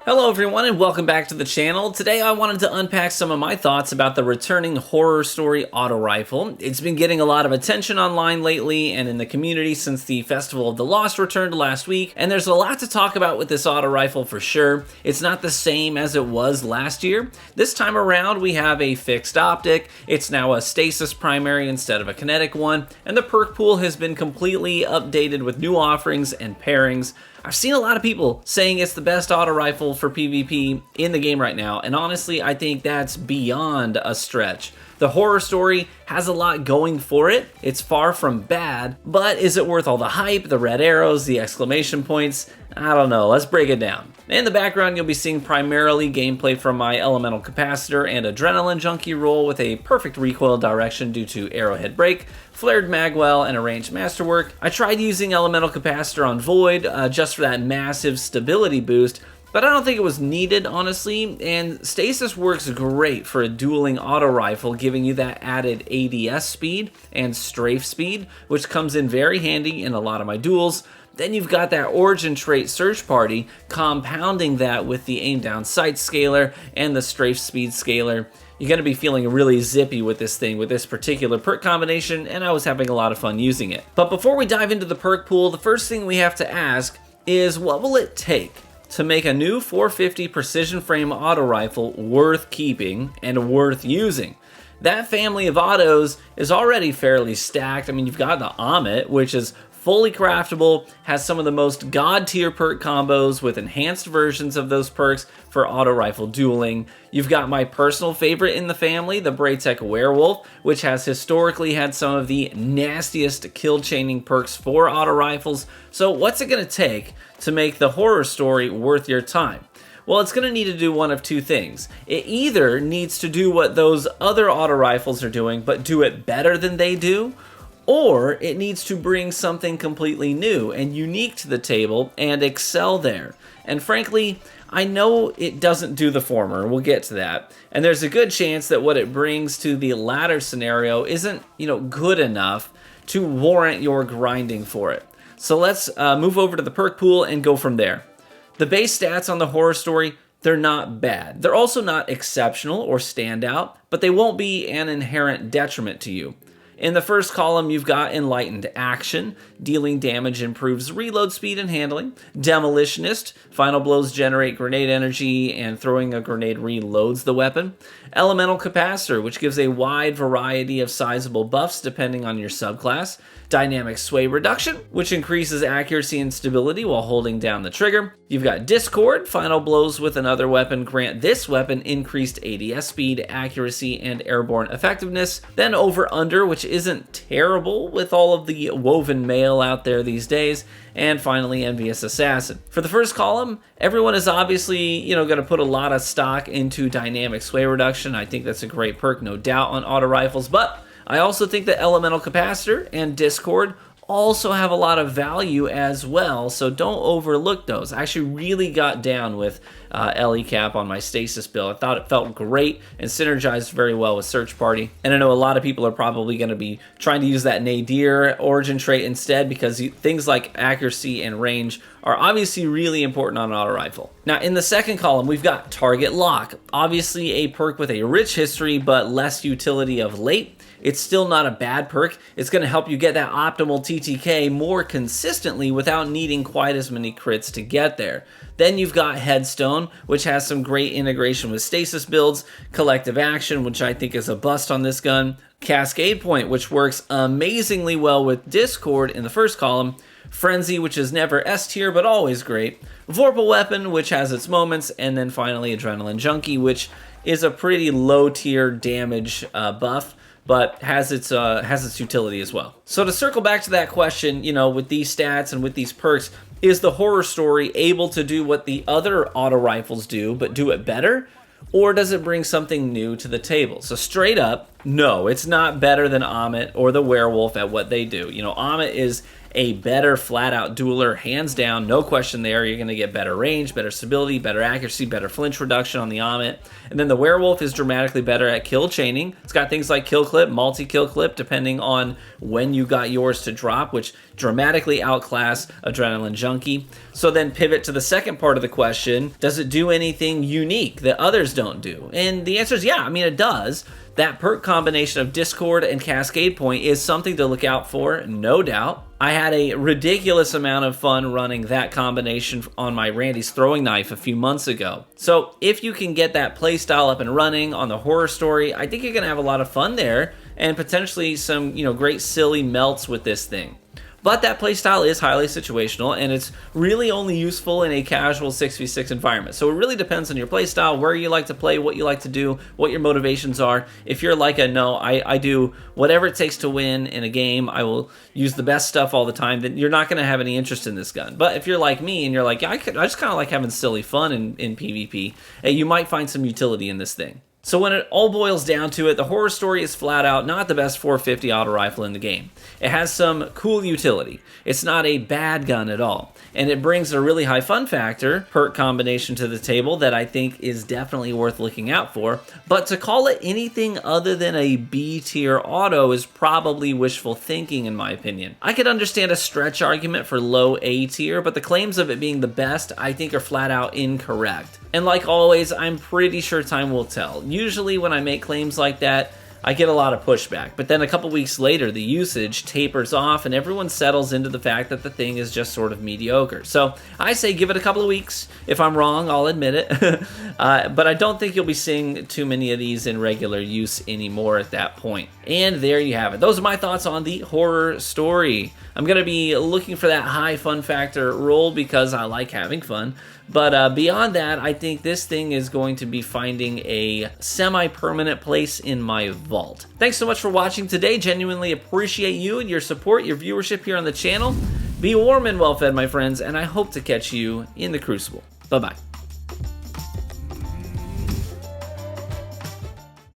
Hello everyone and welcome back to the channel. Today I wanted to unpack some of my thoughts about the returning horror story auto rifle. It's been getting a lot of attention online lately and in the community since the Festival of the Lost returned last week, and there's a lot to talk about with this auto rifle for sure. It's not the same as it was last year. This time around we have a fixed optic, it's now a stasis primary instead of a kinetic one, and the perk pool has been completely updated with new offerings and pairings. I've seen a lot of people saying it's the best auto rifle for PvP in the game right now, and honestly, I think that's beyond a stretch. The horror story has a lot going for it. It's far from bad, but is it worth all the hype, the red arrows, the exclamation points? I don't know. Let's break it down. In the background, you'll be seeing primarily gameplay from my elemental capacitor and adrenaline junkie roll with a perfect recoil direction due to arrowhead break, flared magwell, and a ranged masterwork. I tried using elemental capacitor on Void just for that massive stability boost, but I don't think it was needed, honestly, and stasis works great for a dueling auto rifle, giving you that added ADS speed and strafe speed, which comes in very handy in a lot of my duels. Then you've got that origin trait search party, compounding that with the aim down sight scaler and the strafe speed scaler. You're going to be feeling really zippy with this thing, with this particular perk combination, and I was having a lot of fun using it. But before we dive into the perk pool, the first thing we have to ask is, what will it take to make a new 450 precision frame auto rifle worth keeping and worth using? That family of autos is already fairly stacked. I mean, you've got the Amit, which is fully craftable, has some of the most god tier perk combos with enhanced versions of those perks for auto rifle dueling. You've got my personal favorite in the family, the Braytech Werewolf, which has historically had some of the nastiest kill chaining perks for auto rifles. So what's it going to take to make the horror story worth your time? Well, it's going to need to do one of two things. It either needs to do what those other auto rifles are doing, but do it better than they do, or it needs to bring something completely new and unique to the table and excel there. And frankly, I know it doesn't do the former, we'll get to that. And there's a good chance that what it brings to the latter scenario isn't, good enough to warrant your grinding for it. So let's move over to the perk pool and go from there. The base stats on the horror story, they're not bad. They're also not exceptional or standout, but they won't be an inherent detriment to you. In the first column, you've got Enlightened Action. Dealing damage improves reload speed and handling. Demolitionist. Final blows generate grenade energy, and throwing a grenade reloads the weapon. Elemental Capacitor, which gives a wide variety of sizable buffs depending on your subclass. Dynamic Sway Reduction, which increases accuracy and stability while holding down the trigger. You've got Discord. Final blows with another weapon grant this weapon increased ADS speed, accuracy, and airborne effectiveness. Then Over Under, which isn't terrible with all of the woven mail out there these days. And finally, Envious Assassin. For the first column, everyone is obviously, going to put a lot of stock into Dynamic Sway Reduction. I think that's a great perk, no doubt, on auto rifles, but I also think that Elemental Capacitor and Discord also have a lot of value as well, so don't overlook those. I actually really got down with LE Cap on my Stasis build. I thought it felt great and synergized very well with Search Party. And I know a lot of people are probably going to be trying to use that Nadir origin trait instead, because things like accuracy and range are obviously really important on an auto rifle. Now, in the second column, we've got Target Lock. Obviously a perk with a rich history, but less utility of late. It's still not a bad perk. It's going to help you get that optimal TTK more consistently without needing quite as many crits to get there. Then you've got Headstone, which has some great integration with stasis builds, Collective Action, which I think is a bust on this gun, Cascade Point, which works amazingly well with Discord in the first column, Frenzy, which is never S tier but always great, Vorpal Weapon, which has its moments, and then finally Adrenaline Junkie, which is a pretty low tier damage buff, but has its utility as well. So to circle back to that question, with these stats and with these perks, is the horror story able to do what the other auto rifles do, but do it better? Or does it bring something new to the table? So straight up, no, it's not better than Amit or the Werewolf at what they do. Amit is a better flat-out dueler, hands down, no question there. You're going to get better range, better stability, better accuracy, better flinch reduction on the Amit. And then the Werewolf is dramatically better at kill chaining. It's got things like kill clip, multi-kill clip, depending on when you got yours to drop, which dramatically outclass Adrenaline Junkie. So then pivot to the second part of the question, does it do anything unique that others don't do? And the answer is yeah, I mean it does. That perk combination of Discord and Cascade Point is something to look out for, no doubt. I had a ridiculous amount of fun running that combination on my Randy's throwing knife a few months ago. So if you can get that playstyle up and running on the horror story, I think you're going to have a lot of fun there and potentially some, great silly melts with this thing. But that playstyle is highly situational, and it's really only useful in a casual 6v6 environment. So it really depends on your playstyle, where you like to play, what you like to do, what your motivations are. If you're like I do whatever it takes to win in a game, I will use the best stuff all the time, then you're not going to have any interest in this gun. But if you're like me and you're like, I just kind of like having silly fun in PvP, you might find some utility in this thing. So when it all boils down to it, the horror story is flat out not the best 450 auto rifle in the game. It has some cool utility. It's not a bad gun at all. And it brings a really high fun factor, perk combination to the table that I think is definitely worth looking out for. But to call it anything other than a B tier auto is probably wishful thinking in my opinion. I could understand a stretch argument for low A tier, but the claims of it being the best I think are flat out incorrect. And like always, I'm pretty sure time will tell. Usually when I make claims like that, I get a lot of pushback, but then a couple weeks later, the usage tapers off and everyone settles into the fact that the thing is just sort of mediocre. So I say give it a couple of weeks. If I'm wrong, I'll admit it. But I don't think you'll be seeing too many of these in regular use anymore at that point. And there you have it. Those are my thoughts on the horror story. I'm going to be looking for that high fun factor roll because I like having fun. But beyond that, I think this thing is going to be finding a semi-permanent place in my vault. Thanks so much for watching today. Genuinely appreciate you and your support, your viewership here on the channel. Be warm and well fed, my friends, and I hope to catch you in the Crucible. Bye-bye.